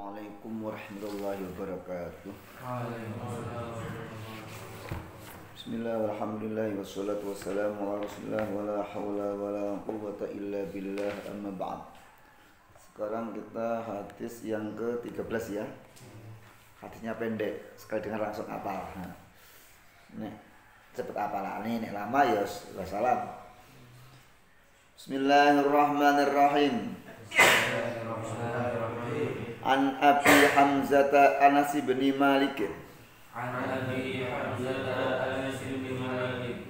Assalamualaikum warahmatullahi wabarakatuh. Bismillah, alhamdulillah, wassalatu wassalamu ala rasulillah, wa la hawla wa la quwwata illa billah, amma ba'd. Sekarang kita hadis yang ke-13 ya. Hadisnya pendek, sekali dengar langsung hafal. Nek cepet hafal, nek lama ya wassalam. Bismillahirrahmanirrahim. An Abi Hamzata Anas bin Malik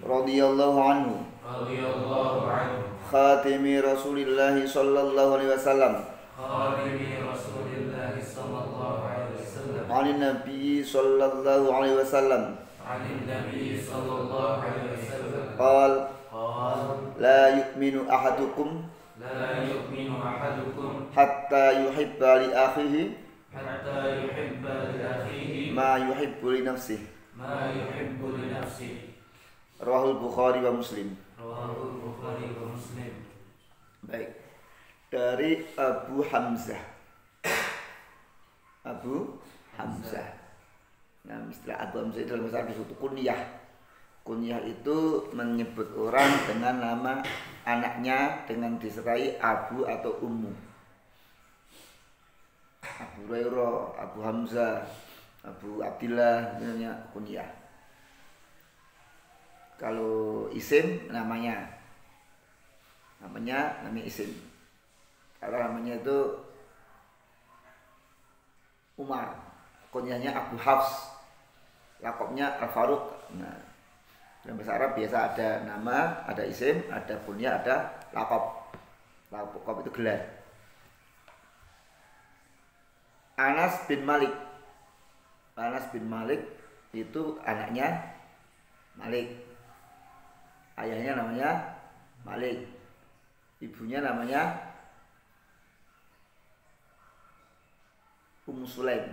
radhiyallahu anhu khatimi Rasulillah sallallahu alaihi wasallam anin Nabi sallallahu alaihi wasallam qal la yu'minu ahadukum hatta yuhibba li akhihi ma yuhibbu li nafsihi. Rawahul Bukhari wa Muslim. Baik. Dari Abu Hamzah. Nah, istilah Abu Hamzah itu dalam bahasa Arab disebut kunyah. Kunyah itu menyebut orang dengan nama anaknya dengan disertai Abu atau Ummu. Abu Hurairah, Abu Hamzah, Abu Abdillah, namanya kunyah. Kalau isim namanya isim. Kalau namanya itu Umar, kunyahnya Abu Hafs, lakopnya Al-Faruq. Nah, dalam bahasa Arab biasa ada nama, ada isim, ada kunyah, ada lakop. Lakop itu gelar. Anas bin Malik itu anaknya Malik. Ayahnya namanya Malik. Ibunya namanya Ummu Sulaim.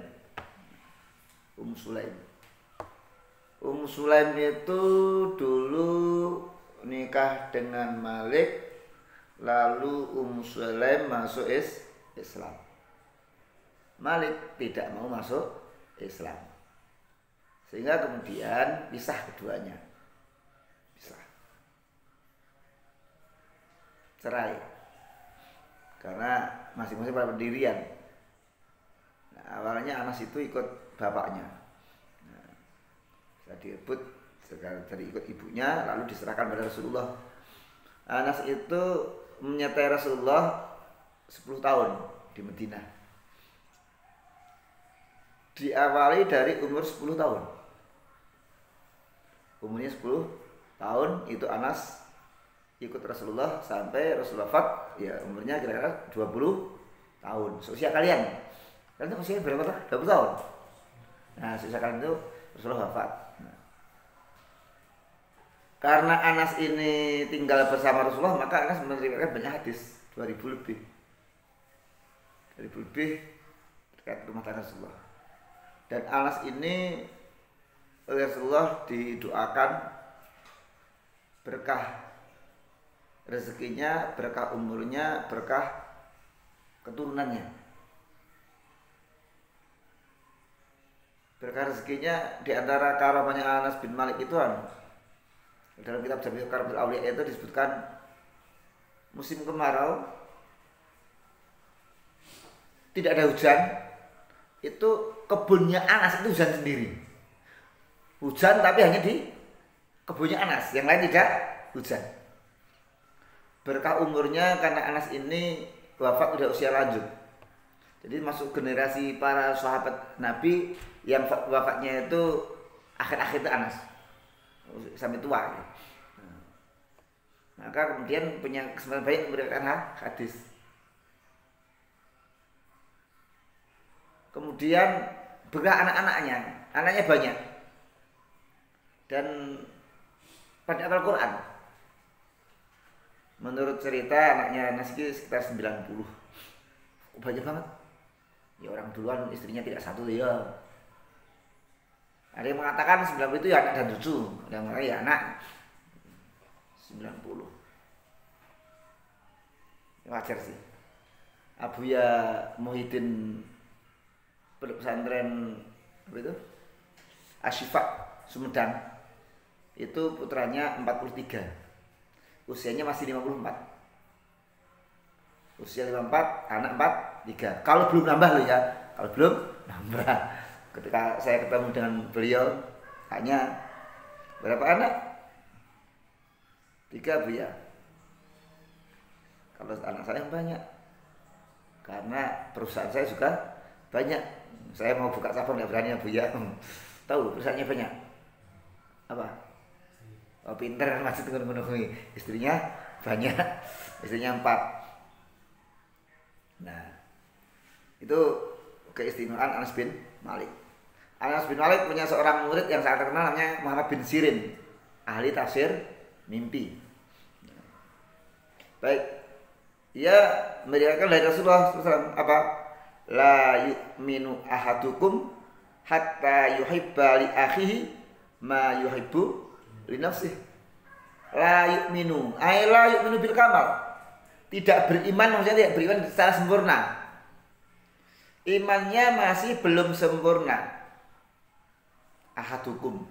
Ummu Sulaim itu dulu nikah dengan Malik, lalu Ummu Sulaim masuk Islam. Malik tidak mau masuk Islam, sehingga kemudian pisah keduanya, cerai, karena masing-masing pada pendirian. Nah, awalnya Anas itu ikut bapaknya, direbut dari ikut ibunya, lalu diserahkan pada Rasulullah. Anas itu menyertai Rasulullah 10 tahun di Madinah. Diawali dari umur 10 tahun. Umurnya 10 tahun itu Anas ikut Rasulullah sampai Rasulullah wafat, ya umurnya kira-kira 20 tahun. Seusia kalian. Kalian usia berapa tahun? 20 tahun. Nah, seusia kalian itu Rasulullah wafat. Karena Anas ini tinggal bersama Rasulullah, maka Anas meriwayatkan banyak hadis, 2000 lebih terkait rumah tangga Rasulullah. Dan Anas ini oleh Rasulullah didoakan berkah rezekinya, berkah umurnya, berkah keturunannya. Berkah rezekinya diantara karamahnya Anas bin Malik itu dalam kitab Jami' Karamatul Auliya itu disebutkan musim kemarau tidak ada hujan, itu kebunnya Anas itu hujan sendiri. Hujan tapi hanya di kebunnya Anas, yang lain tidak hujan. Berkah umurnya karena Anas ini wafat udah usia lanjut. Jadi masuk generasi para sahabat Nabi yang wafatnya itu akhir-akhir itu Anas. Sampai tua. Maka kemudian punya kesempatan baik memberikan hadis. Kemudian berkah anaknya banyak. Dan pada Al-Quran, menurut cerita anaknya Anas sekitar 90. Banyak banget. Ya orang duluan istrinya tidak satu ya. Ada yang mengatakan 90 itu ya anak dan cucu, ada yang mengatakan ya anak 90. Wajar sih. Abuya Muhyiddin Pondok pesantren apa itu? Asyifa Sumedang. Itu putranya 43. Usianya masih 54. Usia 54, anak 43. Kalau belum nambah loh ya. Kalau belum nambah. Ketika saya ketemu dengan beliau, hanya berapa anak? 3 Bu ya. Kalau anak saya banyak. Karena perusahaan saya juga banyak. Saya mau buka cabang nggak berani ya Bu ya. Tahu perusahaannya banyak. Apa? Oh pinter kan masih memenuhi. Istrinya banyak, istrinya 4. Nah, itu keistimewaan Anas bin Malik. Anas bin Malik punya seorang murid yang sangat terkenal namanya Muhammad bin Sirin, ahli tafsir mimpi. Baik, ia meriwayatkan dari Rasulullah SAW apa? La yu'minu ahadukum hatta yuhibba li akhihi ma yuhibbu li nafsih. La yu'minu, ay la yu'minu bil kamal. Tidak beriman, maksudnya tidak beriman secara sempurna. Imannya masih belum sempurna. Ahadukum.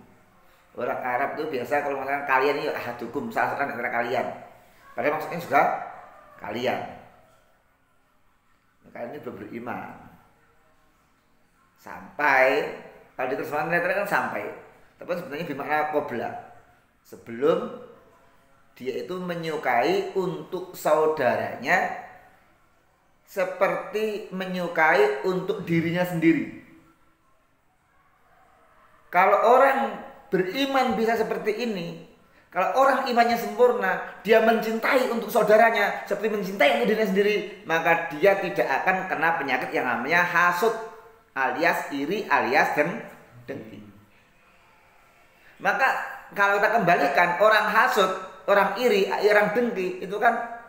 Orang Arab itu biasa kalau mengatakan kalian ini ahadukum, salah seorang antara kalian. Padahal maksudnya juga kalian. Kalian ini belum beriman. Sampai, kalau diterjemahkan netral kan sampai. Tapi sebenarnya bermakna qabla. Sebelum dia itu menyukai untuk saudaranya seperti menyukai untuk dirinya sendiri. Kalau orang beriman bisa seperti ini, kalau orang imannya sempurna, dia mencintai untuk saudaranya seperti mencintai untuk dirinya sendiri, maka dia tidak akan kena penyakit yang namanya hasud alias iri alias dengki. Maka kalau kita kembalikan orang hasud, orang iri, orang dengki itu kan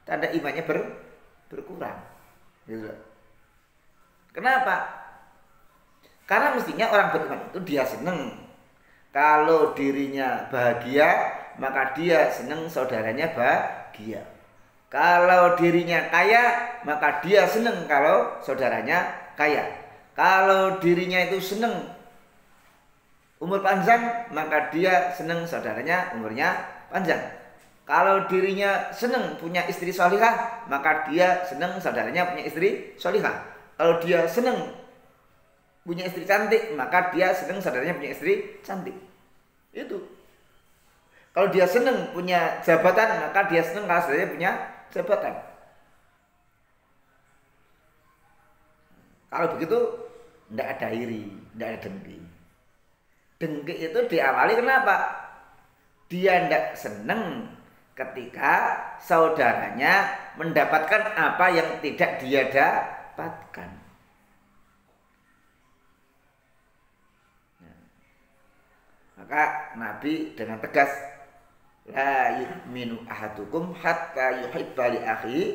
tanda imannya berkurang. Gitu. Kenapa? Karena mestinya orang beriman itu dia seneng kalau dirinya bahagia, maka dia seneng saudaranya bahagia. Kalau dirinya kaya, maka dia seneng kalau saudaranya kaya. Kalau dirinya itu seneng umur panjang, maka dia seneng saudaranya umurnya panjang. Kalau dirinya seneng punya istri solihah, maka dia seneng saudaranya punya istri solihah. Kalau dia seneng punya istri cantik, maka dia seneng saudaranya punya istri cantik. Itu. Kalau dia seneng punya jabatan, maka dia seneng kalau saudaranya punya jabatan. Kalau begitu, tidak ada iri, tidak ada dengki. Dengki itu diawali kenapa? Dia tidak seneng ketika saudaranya mendapatkan apa yang tidak dia dapatkan. Maka Nabi dengan tegas, la yu'minu ahadukum hatta yuhibba li akhihi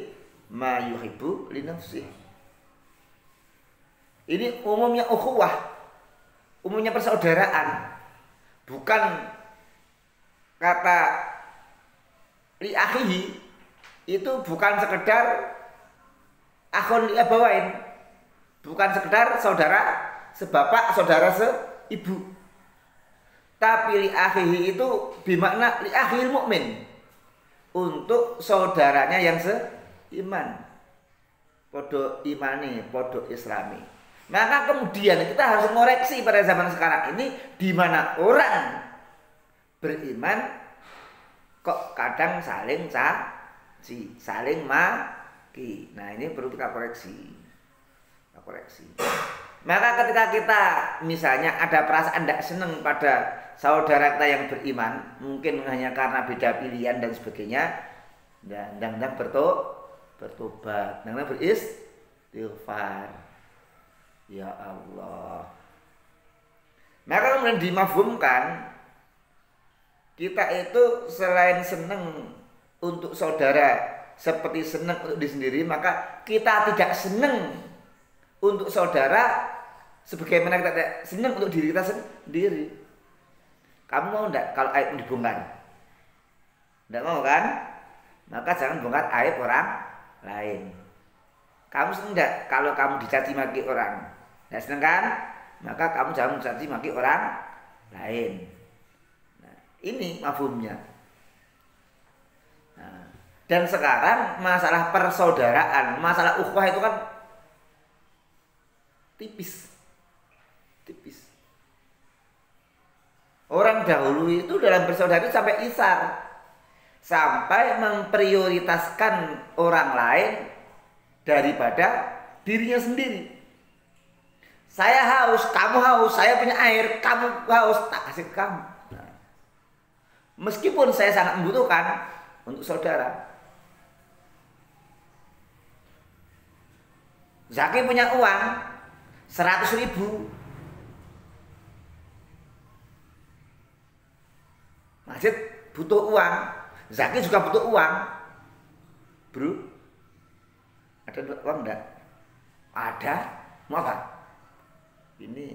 ma yuhibbu li nafsihi. Ini umumnya ukhuwah, umumnya persaudaraan, bukan kata li akhihi itu bukan sekedar akhun li abawain, bukan sekedar saudara sebapak, saudara seibu. Tapi li akhihi itu bermakna li akhil mukmin, untuk saudaranya yang seiman, podo imani, podo islami. Maka kemudian kita harus mengoreksi pada zaman sekarang ini, di mana orang beriman kok kadang saling caci, saling maki. Nah, ini perlu kita koreksi. Maka ketika kita misalnya ada perasaan tidak senang pada saudara kita yang beriman, mungkin hanya karena beda pilihan dan sebagainya, dan bertobat, dan beristighfar. Ya Allah. Maka kemudian dimafhumkan, kita itu selain senang untuk saudara seperti senang untuk diri sendiri, maka kita tidak senang untuk saudara sebagaimana kita tidak senang untuk diri kita sendiri. Kamu mau enggak kalau aib dibongkar? Enggak mau kan? Maka jangan bongkar aib orang lain. Kamu senang enggak kalau kamu dicaci maki orang? Tidak senang kan? Maka kamu jangan mencaci maki orang lain. Nah, ini mafhumnya. Nah, dan sekarang masalah persaudaraan, masalah ukhuwah itu kan tipis. Orang dahulu itu dalam bersaudara itu sampai isar, sampai memprioritaskan orang lain daripada dirinya sendiri. Saya haus, kamu haus, saya punya air, kamu haus, tak kasih ke kamu. Nah, meskipun saya sangat membutuhkan untuk saudara. Zaki punya uang 100.000. Masjid butuh uang, Zaki juga butuh uang. Bro, ada uang enggak? Ada. Mau apa? Ini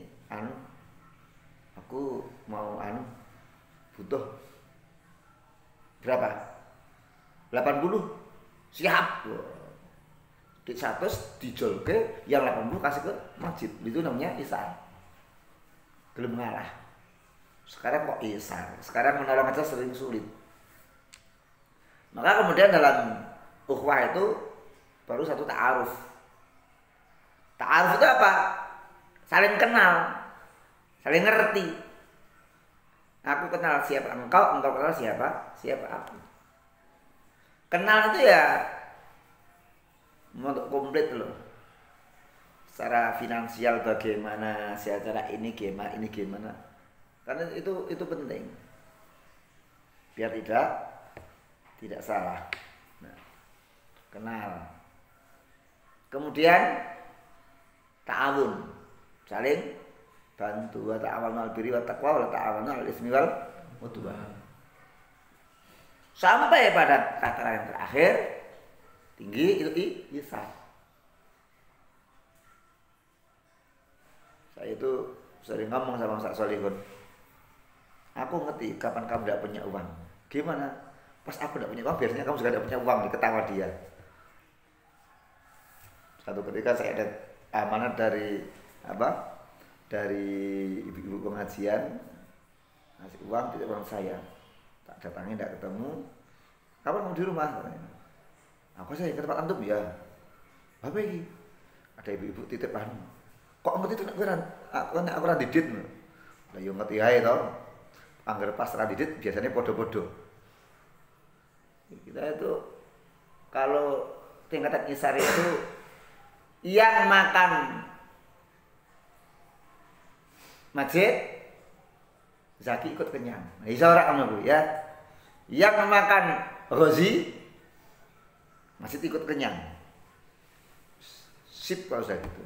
aku mau butuh berapa? 80. Siap. Di 100 dijolke, yang 80 kasih ke masjid. Itu namanya isar. Belum ngalah. Sekarang kok isar? Sekarang menolong aja sering sulit. Maka kemudian dalam ukhuwah itu baru satu ta'aruf. Ta'aruf itu apa? Saling kenal, saling ngerti. Aku kenal siapa engkau, engkau kenal siapa aku. Kenal itu ya untuk komplit loh. Secara finansial bagaimana, secara ini gimana. Karena itu penting. Biar tidak salah. Nah, kenal. Kemudian ta'awun. Saling bantu, wa ta'awanu 'alal birri wat taqwa wa la ta'awanu 'alal itsmi wal 'udwan. Sampai pada kata yang terakhir tinggi itu ihsan. Saya itu sering ngomong sama Ustaz Solihun. Aku ngerti kapan kamu tidak punya uang. Gimana? Pas aku tidak punya uang, biasanya kamu juga tidak punya uang, diketawa dia. Satu ketika saya ada amanat dari ibu-ibu pengajian, ngasih uang tidak uang saya, tak datangi, tidak ketemu. Kapan kamu di rumah? Aku saya ke tempat antum ya. Apa ini? Ada ibu-ibu titip kok ngerti itu aku radidit. Lah yo ngerti ae to. Angger pas radidit biasanya podo-podo. Kita itu kalau tingkatan isar itu yang makan masjid, Zaki ikut kenyang. Nah, isa ora kamu ya. Yang makan Rozi, masjid ikut kenyang. Sip kalau saya gitu.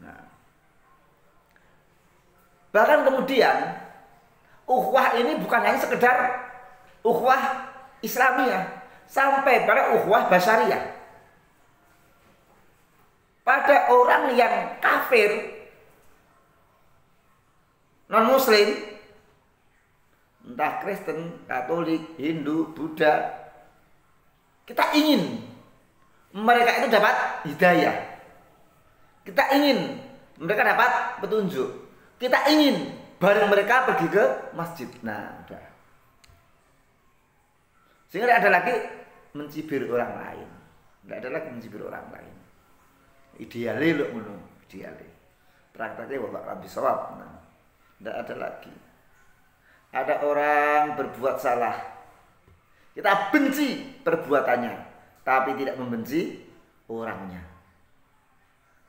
Nah, bahkan kemudian ukhuwah ini bukan hanya sekedar ukhuwah Islamiyah, sampai pada ukhuwah basyariyah. Pada orang yang kafir, non-muslim, entah Kristen, Katolik, Hindu, Buddha, kita ingin mereka itu dapat hidayah. Kita ingin mereka dapat petunjuk. Kita ingin bareng mereka pergi ke masjid. Nah, udah. Sehingga tidak ada lagi mencibir orang lain. Tidak ada lagi mencibir orang lain. Idealnya loh ngono, idealnya. Prakteknya bapak Rabi Sawab. Nah, tidak ada lagi. Ada orang berbuat salah, kita benci perbuatannya, tapi tidak membenci orangnya.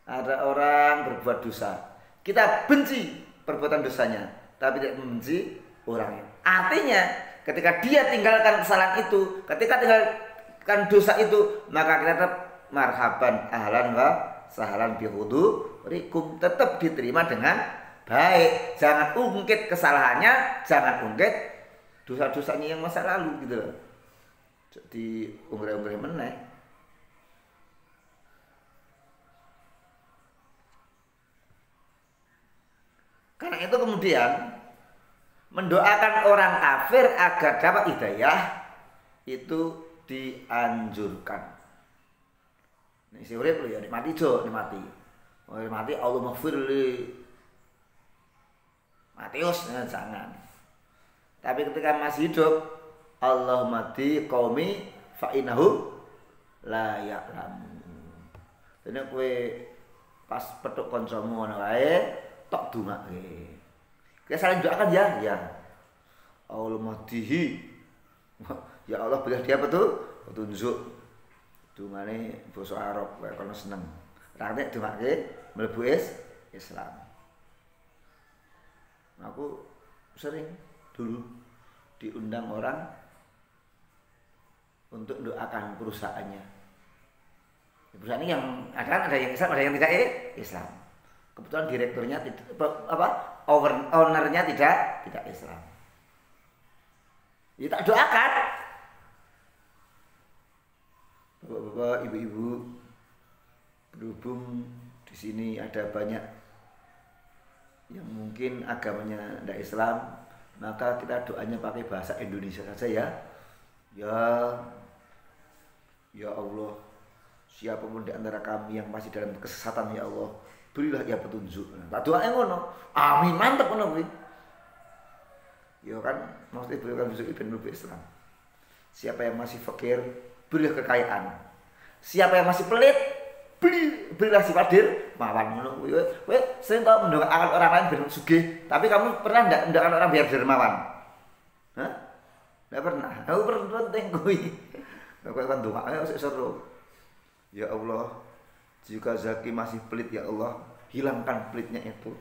Ada orang berbuat dosa, kita benci perbuatan dosanya, tapi tidak membenci orangnya. Artinya ketika dia tinggalkan kesalahan itu, ketika tinggalkan dosa itu, maka kita tetap marhaban ahlan wa sahlan bihudurikum, tetap diterima dengan baik. Jangan ungkit kesalahannya, jangan ungkit dosa-dosanya yang masa lalu gitu loh. Jadi umreh-umreh meneh. Karena itu kemudian mendoakan orang kafir agar dapat hidayah itu dianjurkan. Nek si urip lho ya nikmati jo, nikmati. Mati Allahumma firli Matius, jangan. Tapi ketika masih hidup, Allahumma di qaumi fa innahum la ya'lamun. Dene kowe pas petuk kancamu ngono wae tok dongake. Kowe saling doakan ya, ya. Allahumma dihi. Ya Allah berilah dia petunjuk. Dungane basa Arab kowe kono seneng. Ra nek dongake mlebu Islam. Aku sering dulu diundang orang untuk doakan perusahaannya. Perusahaan ini yang ada yang Islam, ada yang tidak Islam. Kebetulan direkturnya tidak ownernya tidak Islam. Ya tak doakan. Bapak-bapak, ibu-ibu, berhubung di sini ada banyak yang mungkin agamanya tidak Islam, maka kita doanya pakai bahasa Indonesia saja ya. Ya Allah, siapapun di antara kami yang masih dalam kesesatan ya Allah, berilah ia petunjuk. Tak doain ngono. Amin, mantep ngono kuwi. Ya kan, maksudnya berikan petunjuk ibn Islam. Siapa yang masih fakir, berilah kekayaan. Siapa yang masih pelit, berilah sifat dermawan. Ngono kuwi. Kowe sering tau mendoakan orang lain ben sugih, tapi kamu pernah ndak mendoakan orang biar dermawan? Hah? Ndak pernah. Aku penting kuwi. Kowe kan doae wis seru. Ya Allah, jika Zaki masih pelit ya Allah, hilangkan pelitnya itu.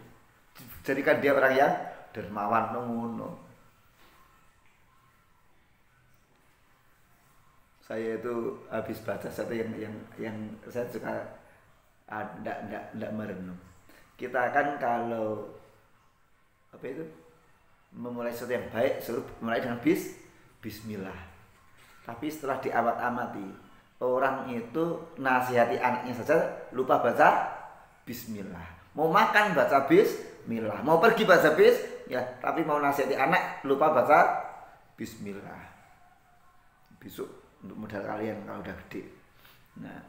Jadikan dia orang yang dermawan ngono. Saya itu habis baca satu yang saya suka ndak merenung. Kita kan kalau apa itu memulai sesuatu yang baik suruh mulai dengan bismillah. Tapi setelah diamat-amati, orang itu nasihati anaknya saja lupa baca bismillah. Mau makan baca bismillah, mau pergi baca ya, tapi mau nasihati anak lupa baca bismillah. Besok untuk modal kalian kalau udah gede. Nah,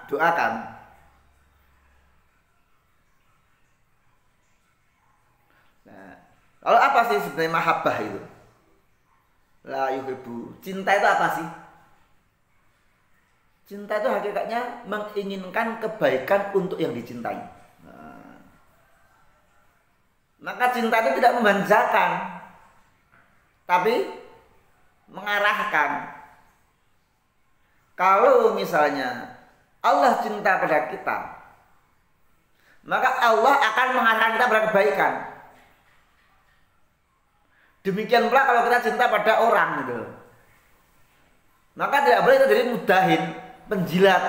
doakan. Nah, kalau apa sih sebenarnya mahabbah itu? La yuhibbu. Cinta itu apa sih? Cinta itu hakikatnya menginginkan kebaikan untuk yang dicintai. Nah, maka cinta itu tidak memanjakan, tapi mengarahkan. Kalau misalnya Allah cinta pada kita, maka Allah akan mengarahkan kita pada kebaikan. Demikian pula kalau kita cinta pada orang gitu, maka tidak boleh itu jadi mudahin, penjilat,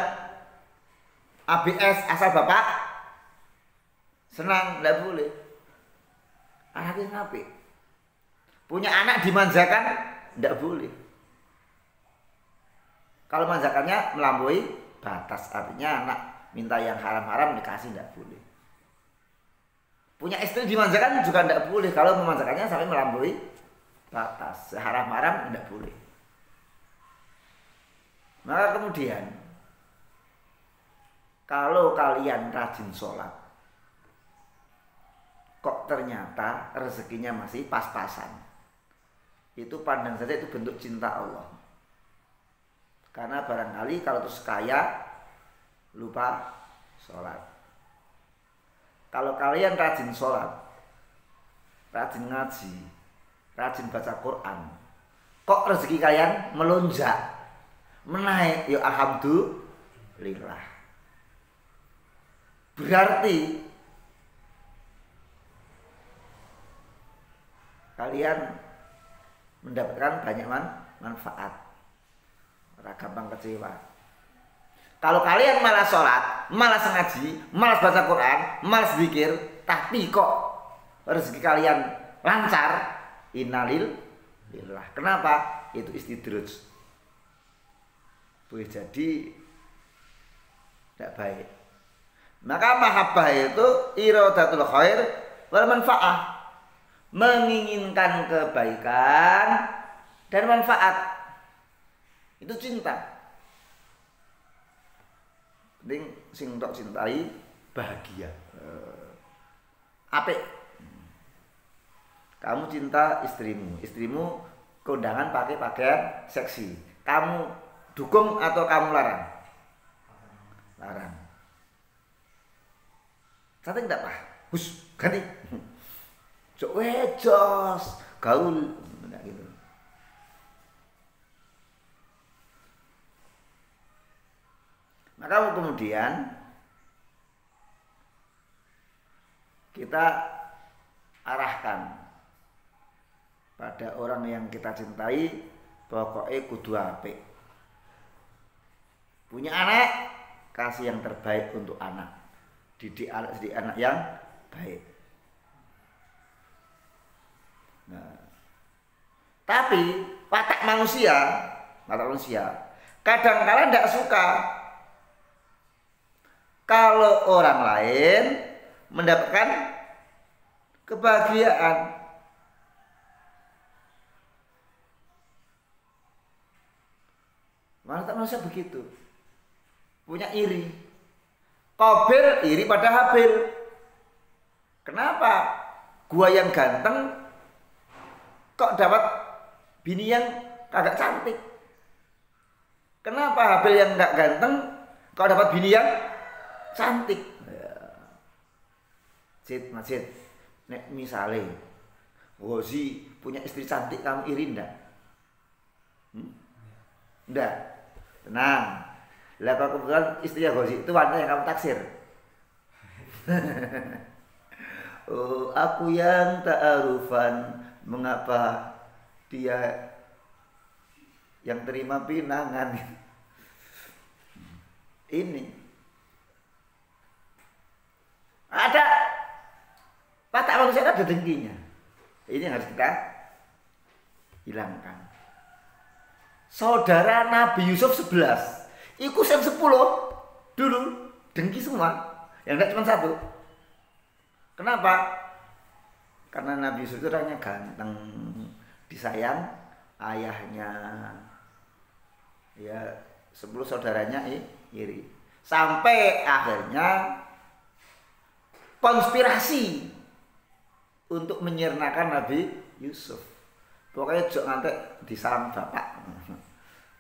ABS asal bapak senang, tidak boleh. Anaknya ngapain? Punya anak dimanjakan, tidak boleh. Kalau manjakannya melampaui batas, artinya anak minta yang haram-haram dikasih, tidak boleh. Punya istri dimanjakan juga tidak boleh. Kalau memanjakannya sampai melampaui batas, haram-haram tidak boleh. Maka kemudian kalau kalian rajin sholat, kok ternyata rezekinya masih pas-pasan, itu pandang saja itu bentuk cinta Allah. Karena barangkali kalau terus kaya lupa sholat. Kalau kalian rajin sholat, rajin ngaji, rajin baca Quran, kok rezeki kalian melonjak, menaik, ya alhamdulillah. Berarti kalian mendapatkan banyak manfaat. Ora gampang kecewa. Kalau kalian malas sholat, malas ngaji, malas baca Quran, malas zikir, tapi kok rezeki kalian lancar, innalillah. Kenapa? Itu istidraj. Boleh jadi tidak baik. Maka mahabbah itu iradatul khair wal manfaah, menginginkan kebaikan dan manfaat. Itu cinta. Penting sing tok cintai bahagia. Apik. Kamu cinta istrimu, istrimu kondangan pakai pakaian seksi. Kamu dukung atau kamu larang? Larang. Cantik enggak, Pak? Hus, ganti. Cok wejos, gaul enggak gitu. Maka kemudian kita arahkan pada orang yang kita cintai, pokoknya kudu apik. Punya anak, kasih yang terbaik untuk anak. Didik anak yang baik. Nah, tapi watak manusia kadang-kadang tidak suka kalau orang lain mendapatkan kebahagiaan. Watak manusia begitu, punya iri. Qabil iri pada Habil. Kenapa? Gua yang ganteng kok dapat bini yang kagak cantik? Kenapa Habil yang nggak ganteng kok dapat bini yang cantik? Masjid, nek misale Ghazi punya istri cantik, kamu iri ndak? Ndak. Tenang. Lah kalau kebetulan istrinya Ghazi itu wanita yang kamu taksir. Oh, aku yang ta'arufan, mengapa dia yang terima pinangan? Ini ada watak manusia kan ada dengkinya. Ini yang harus kita hilangkan. Saudara Nabi Yusuf 11, ikut yang 10 dulu dengki semua, yang enggak cuma satu. Kenapa? Karena Nabi Yusuf itu orangnya ganteng, disayang ayahnya, ya 10 saudaranya iri. Sampai akhirnya konspirasi untuk menyirnakan Nabi Yusuf. Pokoknya jangan nanti disalam bapak.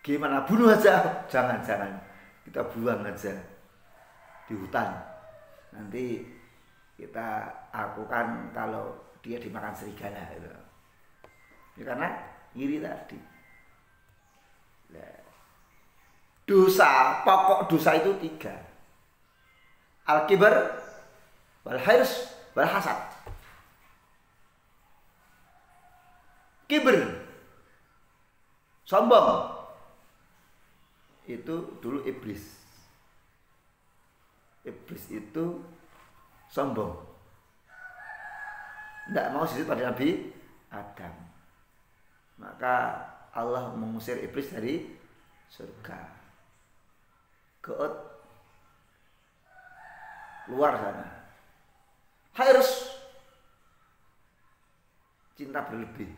Gimana, bunuh aja? Jangan, kita buang aja di hutan. Nanti kita lakukan kalau dia dimakan serigala gitu. Ya, karena iri tadi. Dosa, pokok dosa itu 3. Al-kibar, wal-hirs, wal-hasad. Kiber, sombong, itu dulu iblis. Iblis itu sombong, tidak mau sujud pada Nabi Adam. Maka Allah mengusir iblis dari surga, keut luar sana. Harus cinta berlebih,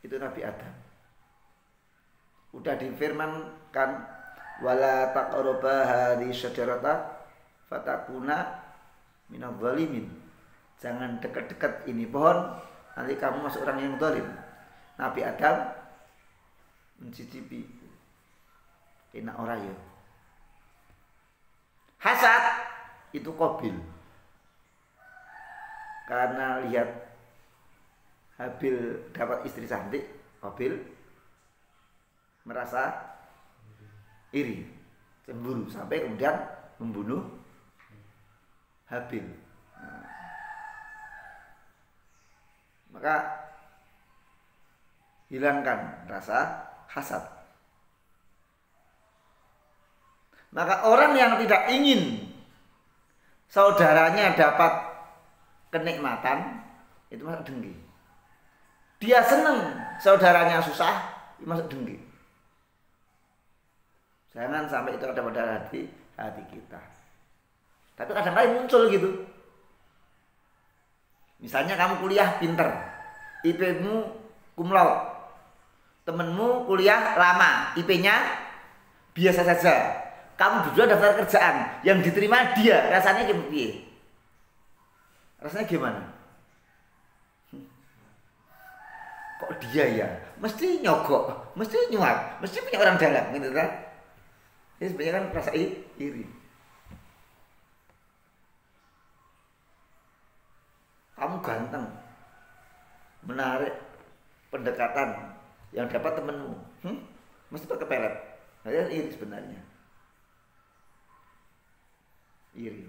itu Nabi Adam. Udah difirmankan, wala taqrabu hadhihi syajarata fatakuna minadh dhalimin. Jangan dekat-dekat ini pohon, nanti kamu masuk orang yang zalim. Nabi Adam mencicipi, enak ora ya. Hasad itu Qabil, karena lihat Habil dapat istri cantik, Qabil merasa iri, cemburu, sampai kemudian membunuh Habil. Nah, maka hilangkan rasa hasad. Maka orang yang tidak ingin saudaranya dapat kenikmatan, itu masuk dengki. Dia senang saudaranya susah, itu masuk dengki. Jangan sampai itu ada pada hati kita. Tapi kadang-kadang muncul gitu. Misalnya kamu kuliah pinter, IP-mu cum laude, temenmu kuliah lama, IP-nya biasa saja. kamu berdua daftar kerjaan, yang diterima dia, rasanya gimana? Rasanya gimana? Kok dia ya? Mesti nyogok, mesti nyuap, mesti punya orang dalam, gitu kan? Ini sebenarnya kan rasa iri. Kamu ganteng, menarik pendekatan yang dapat temenmu, mesti pakai pelet. Nah, iri sebenarnya. Iri.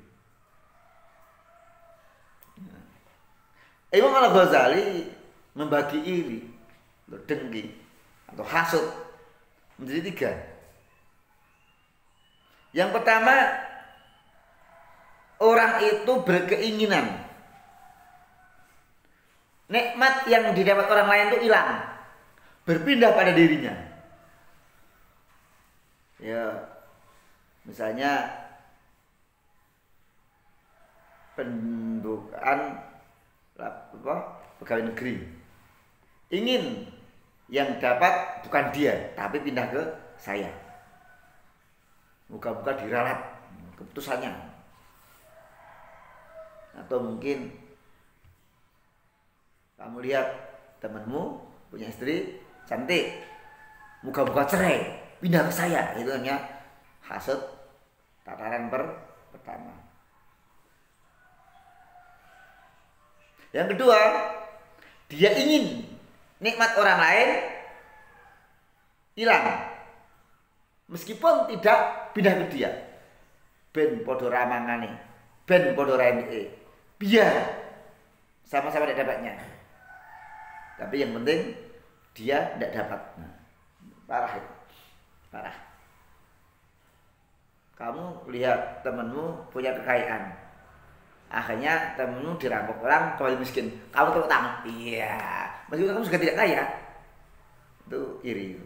Nah. Imam Al-Ghazali membagi iri, dengki, atau hasud menjadi 3. Yang pertama, orang itu berkeinginan nikmat yang didapat orang lain itu hilang, berpindah pada dirinya. Ya, misalnya pembukaan pegawai negeri, ingin yang dapat bukan dia, tapi pindah ke saya. Moga-moga diralat keputusannya. Atau mungkin kamu lihat temanmu punya istri cantik, moga-moga cerai, pindah ke saya. Itu hanya hasud tataran pertama. Yang kedua, dia ingin nikmat orang lain hilang, meskipun tidak pindah ke dia. Ben podo ramangane, ben podo raine, biar sama-sama tidak dapatnya. Tapi yang penting dia tidak dapat. Nah, parah itu, parah. Kamu lihat temanmu punya kekayaan, akhirnya temenmu dirampok orang, kembali miskin, kamu tepuk tangan. Iya, meskipun kamu juga tidak kaya. Itu iri.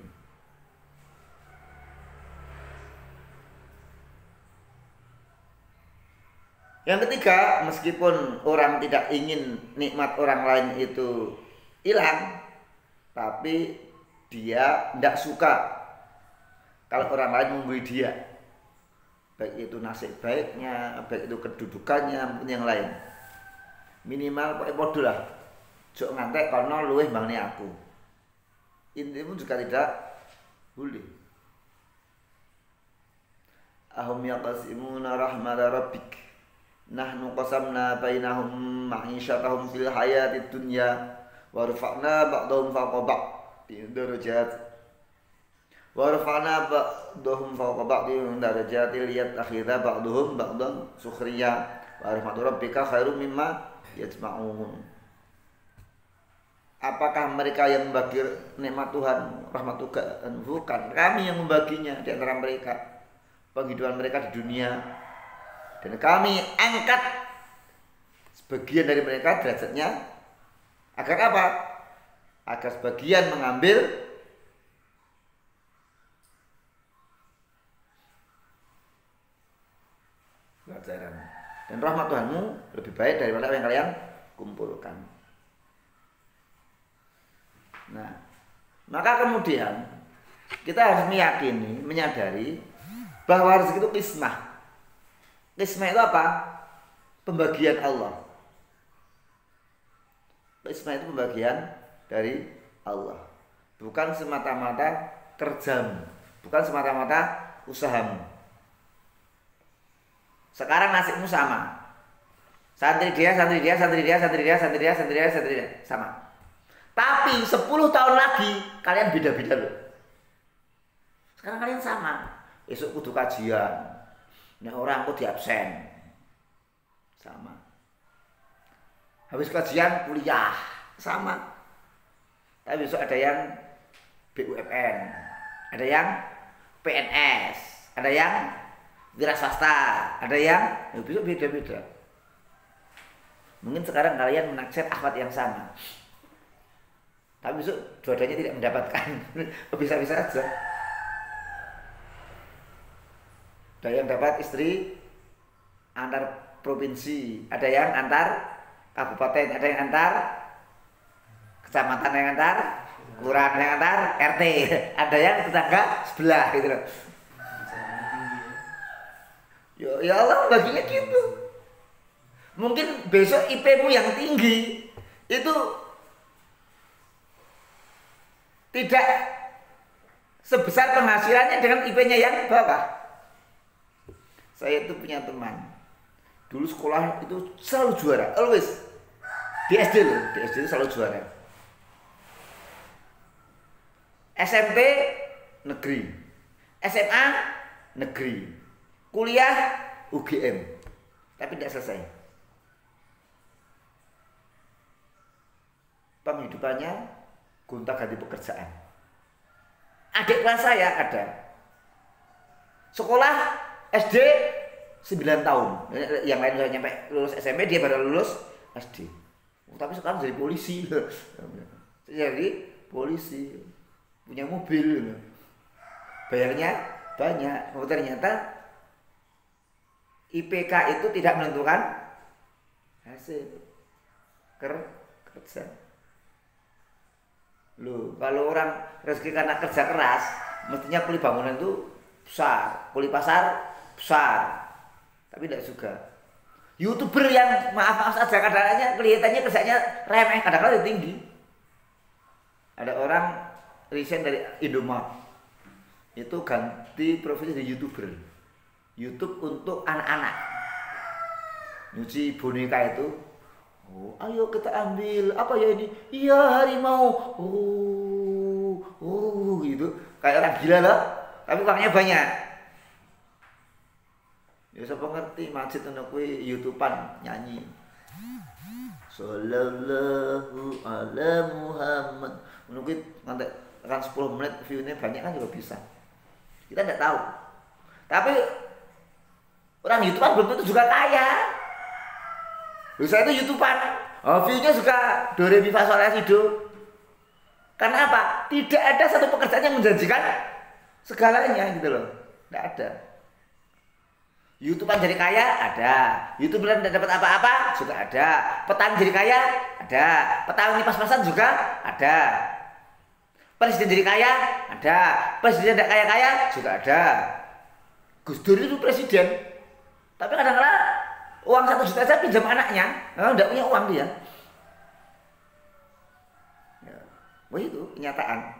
Yang ketiga, meskipun orang tidak ingin nikmat orang lain itu hilang, tapi dia tidak suka kalau orang lain memberi dia, baik itu nasib baiknya, baik itu kedudukannya, maupun yang lain. Minimal pakai podo lah, jok ngantek karena luweh bangne aku. Intimu juga tidak boleh. Ahum yaqasimuna rahmat rabbik, nahnu qasamna bainahum ma'isyatahum fil hayatid dunya wa rafa'na ba'dahum fawqa ba'din darajat wa rafa'na ba'dahum fawqa ba'din darajatil yattakhidha ba'dahum ba'dan sukhriya wa rahmatu rabbika khairum mimma yajma'un. Apakah mereka yang membagi nikmat Tuhan, rahmat Tuhan? Bukan, kami yang membaginya di antara mereka, penghidupan mereka di dunia. Dan kami angkat sebagian dari mereka derajatnya agar apa? Agar sebagian mengambil pelajaran. Dan rahmat Tuhanmu lebih baik daripada apa yang kalian kumpulkan. Nah, maka kemudian kita harus meyakini, menyadari bahwa rezeki itu qismah. Qismah itu apa? Pembagian Allah. Qismah itu pembagian dari Allah, bukan semata-mata kerjamu, bukan semata-mata usahamu. Sekarang nasibmu sama, santri dia, santri dia, santri dia, santri dia, santri dia, santri dia, santri dia, sama. Tapi 10 tahun lagi kalian beda-beda loh. Sekarang kalian sama, esok kudu kajian, nek orang aku diabsen, sama. Habis kajian kuliah, sama. Tapi besok ada yang BUMN, ada yang PNS, ada yang wira swasta, ada yang besok beda-beda. Mungkin sekarang kalian menaksir akhwat yang sama, tapi besok dua-duanya tidak mendapatkan. Bisa-bisa aja. Ada yang dapat istri antar provinsi, ada yang antar kabupaten, ada yang antar kecamatan, yang antar kelurahan, yang antar RT, ada yang tetangga sebelah gitu loh. Ya Allah baginya gitu. Mungkin besok IP-mu yang tinggi itu tidak sebesar penghasilannya dengan IP-nya yang bawah. Saya itu punya teman, dulu sekolah itu selalu juara, always. Di SD loh, di SD itu selalu juara. SMP negeri, SMA negeri, kuliah UGM, tapi tidak selesai. Penghidupannya gonta-ganti pekerjaan. Adik kelas saya ada sekolah SD 9 tahun, yang lain sudah nyampe lulus SMP, dia baru lulus SD. Tapi sekarang jadi polisi, jadi polisi, punya mobil, bayarnya banyak. Ternyata IPK itu tidak menentukan hasil kerja. Loh, kalau orang rezeki karena kerja keras, mestinya kuli bangunan itu besar, kuli pasar besar, tapi tidak juga. YouTuber yang maaf saja kadang-kadang kelihatannya kerjanya remeh, kadang-kadang tinggi. Ada orang resign dari Indomaret, itu ganti profesi jadi YouTuber. YouTube untuk anak-anak, nyuci boneka itu. Oh, ayo kita ambil apa ya ini? Iya, harimau. Gitu. Kayak orang gila lah, tapi uangnya banyak. Ya siapa ngerti masjid ana kuwi YouTubean nyanyi. Sallallahu ala Muhammad. Ngono kuwi ngantek kan 10 menit view-nya banyak kan juga bisa. Kita enggak tahu. Tapi orang YouTubean belum tentu juga kaya. Saya itu YouTubean, view-nya juga do re mi fa sol la si do. Karena apa? Tidak ada satu pekerjaan yang menjanjikan segalanya gitu loh. Tidak ada. YouTubean jadi kaya ada, YouTubean tidak dapat apa-apa juga ada, petani jadi kaya ada, petani pas-pasan juga ada, presiden jadi kaya ada, presiden tidak kaya-kaya juga ada. Gus Dur itu presiden, tapi kadang-kadang uang 1 juta aja pinjam anaknya, tidak punya uang dia. Ya, itu kenyataan.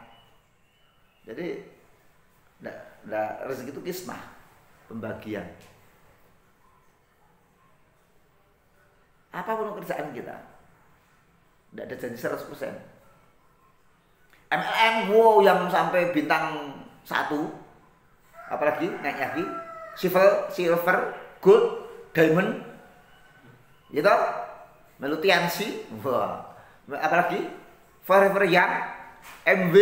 Jadi, rezeki itu kismah, pembagian. Apapun kerjaan kita, tidak ada janji 100%. MLM, wow, yang sampai bintang 1, apalagi naik lagi, silver, gold, diamond, gitu, Melutiansi, wah, apalagi Forever Young, MW,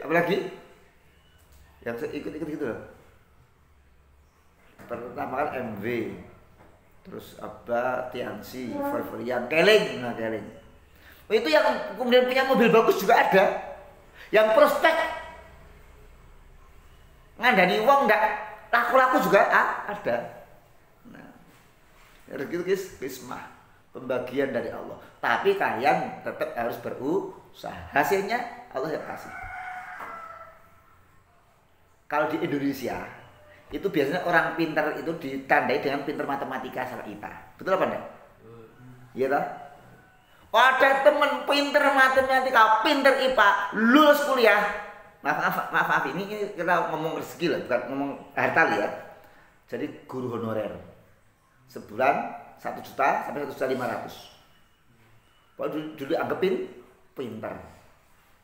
apalagi yang ikut-ikut gitu loh. Pertama kan MW, terus apa Tiansi, Forever Young, Keling, nah Keling. Itu yang kemudian punya mobil bagus juga ada, yang prospek ngandani uang enggak laku-laku juga ada. Nah, rezeki itu kismah, pembagian dari Allah. Tapi kalian tetap harus berusaha. Hasilnya Allah yang kasih. Kalau di Indonesia itu biasanya orang pintar itu ditandai dengan pintar matematika sama IPA. Betul apa enggak? Iya toh? Ada temen pintar matematika, pintar IPA, lulus kuliah. Maaf ini kita ngomong rezeki lah, bukan ngomong harta ya. Jadi guru honorer sebulan 1 juta sampai 1.500.000. Kalau dulu anggapin pintar.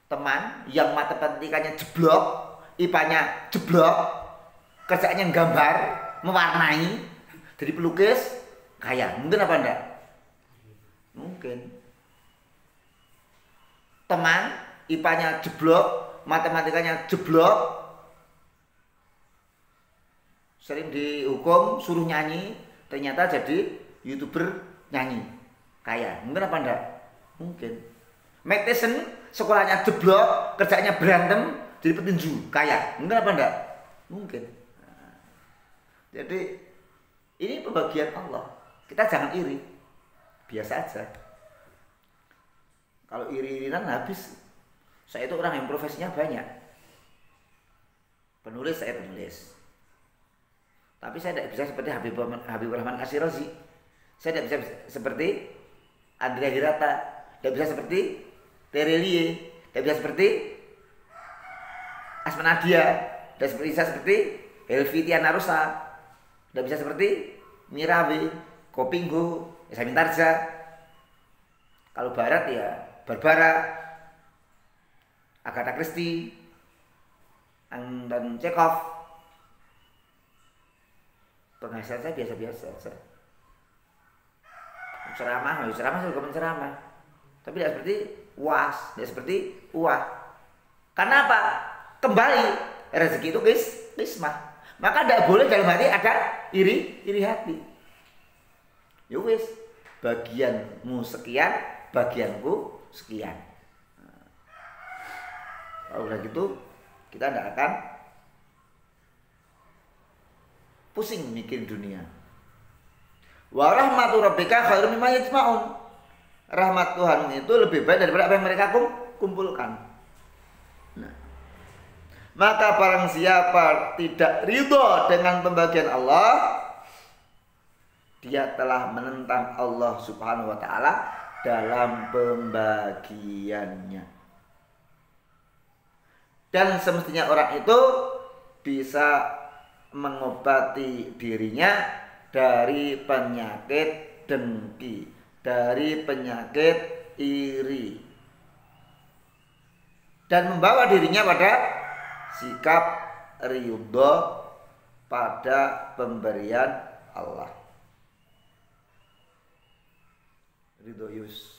Teman yang matematikanya jeblok, IPA-nya jeblok, kerjaannya gambar, mewarnai, jadi pelukis, kaya. Mungkin apa enggak? Mungkin. Teman, IPA-nya jeblok, matematikanya jeblok, sering dihukum, suruh nyanyi, ternyata jadi YouTuber nyanyi, kaya. Mungkin apa enggak? Mungkin. Mike Tyson, sekolahnya jeblok, kerjanya berantem, jadi petinju, kaya. Mungkin apa enggak? Mungkin. Jadi ini pembagian Allah. Kita jangan iri, biasa aja. Kalau iri-irian habis. Saya itu orang yang profesinya banyak. Penulis, saya penulis. Tapi saya tidak bisa seperti Habibur Rahman Asyirazi. Saya tidak bisa seperti Andrea Hirata, tidak bisa seperti Terelie, tidak bisa seperti Asma Nadia, tidak bisa seperti Helvitiana Rosa, tidak bisa seperti Mirawi, Kopinggo, Samin Tarja. Kalau barat ya Barbara, Agatha Christie, dan Chekhov. Penghasilan saya biasa-biasa. Ceramah juga menceramah. Tapi tidak seperti UAS, tidak seperti UA. Karena apa? Kembali rezeki itu kismah. Maka tidak boleh dalam hati ada iri hati. Ya wis, bagianmu sekian, bagianku sekian. Kalau udah gitu, kita tidak akan pusing mikir dunia. Wa rahmatu rabbika khairum mimma yajma'un. Rahmat Tuhan itu lebih baik daripada apa yang mereka kumpulkan. Nah, maka barang siapa tidak ridho dengan pembagian Allah, dia telah menentang Allah Subhanahu wa taala dalam pembagiannya. Dan semestinya orang itu bisa mengobati dirinya dari penyakit dengki, dari penyakit iri, dan membawa dirinya pada sikap ridho pada pemberian Allah. Ridho yus,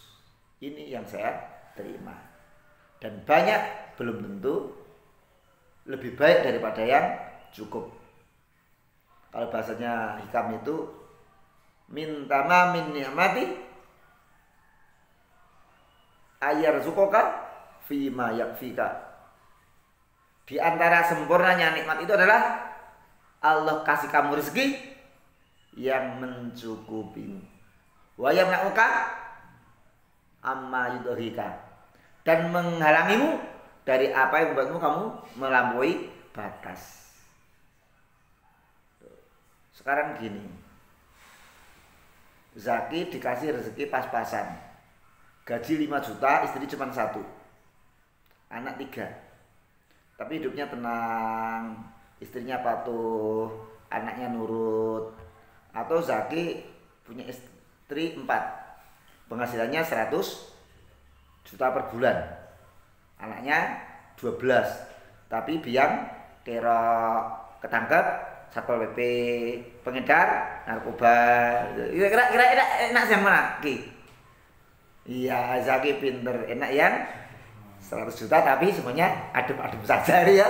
ini yang saya terima, dan banyak belum tentu lebih baik daripada yang cukup. Kalau bahasanya hikam itu minta min ni'mati ayar zukoka fima yakfika. Di antara sempurnanya nikmat itu adalah Allah kasih kamu rezeki yang mencukupimu. Wa yamna'uka amma yudhika, dan menghalangimu dari apa yang membuatmu kamu melampaui batas. Sekarang gini, Zaki dikasih rezeki pas-pasan, gaji 5 juta, istri cuma 1, anak 3, tapi hidupnya tenang, istrinya patuh, anaknya nurut. Atau Zaki punya istri 4, penghasilannya 100 juta per bulan, anaknya 12, tapi biang kerok, ketangkep Satpol PP, pengedar narkoba. Kira-kira enak yang mana, Ki? Iya, Zaki pinter. Enak yang 100 juta tapi semuanya adem-adem saja ya.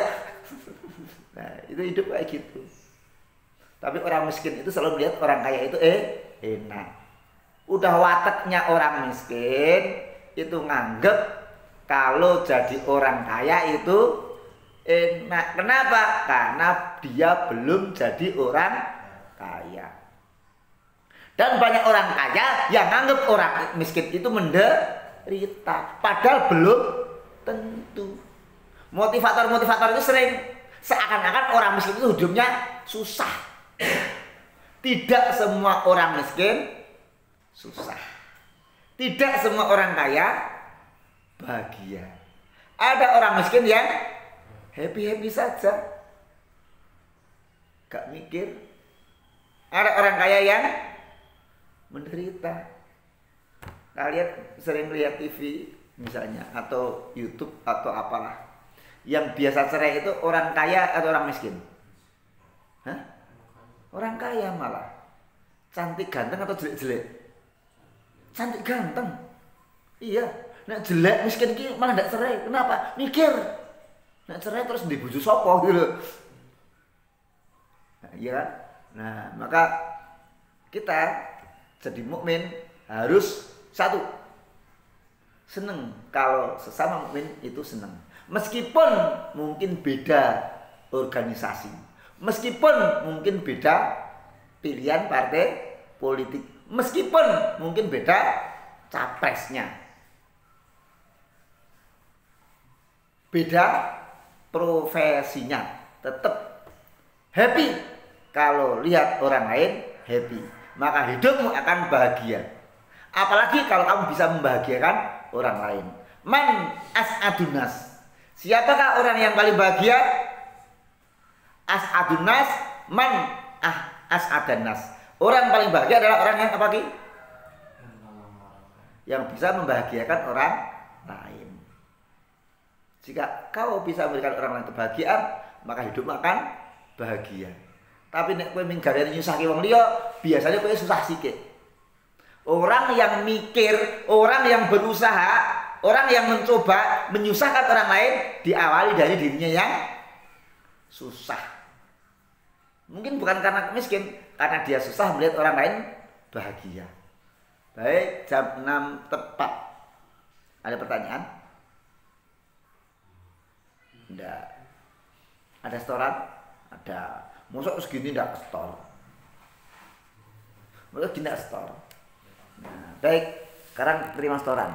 Nah, itu hidup kayak gitu. Tapi orang miskin itu selalu melihat orang kaya itu enak. Udah wataknya orang miskin itu nganggep kalau jadi orang kaya itu enak. Kenapa? Karena dia belum jadi orang kaya. Dan banyak orang kaya yang nganggep orang miskin itu menderita, padahal belum tentu. Motivator-motivator itu sering seakan-akan orang miskin itu hidupnya susah. Tidak semua orang miskin susah. Tidak semua orang kaya bahagia. Ada orang miskin yang happy-happy saja, gak mikir. Ada orang kaya yang menderita. Kalian sering lihat TV misalnya, atau YouTube atau apalah, yang biasa cerai itu orang kaya atau orang miskin? Hah? Orang kaya malah. Cantik ganteng atau jelek-jelek? Cantik ganteng. Iya. Nah jelek miskin ini malah gak cerai. Kenapa? Mikir. Nah cerai terus dibujuk sopo gitu. Nah, iya kan? Nah, maka kita jadi mukmin harus satu, seneng kalau sesama mukmin itu seneng. Meskipun mungkin beda organisasi, meskipun mungkin beda pilihan partai politik, meskipun mungkin beda capresnya, beda profesinya, tetap happy kalau lihat orang lain happy, maka hidupmu akan bahagia. Apalagi kalau kamu bisa membahagiakan orang lain. Man as'adunas. Siapakah orang yang paling bahagia? As'adunas man as'adanas. Orang paling bahagia adalah orang yang apa, Ki? Yang bisa membahagiakan orang lain. Jika kau bisa memberikan orang lain kebahagiaan, maka hidupmu akan bahagia. Tapi nek kowe minggare nyusahke wong liya, biasanya kowe susah sikit. Orang yang mikir, orang yang berusaha, orang yang mencoba menyusahkan orang lain diawali dari dirinya yang susah. Mungkin bukan karena miskin, karena dia susah melihat orang lain bahagia. Baik, jam 6 tepat. Ada pertanyaan? Tidak. Ada setoran? Ada. Masa segini tidak setor? Masa gini tidak setor? Nah, baik, sekarang terima setoran.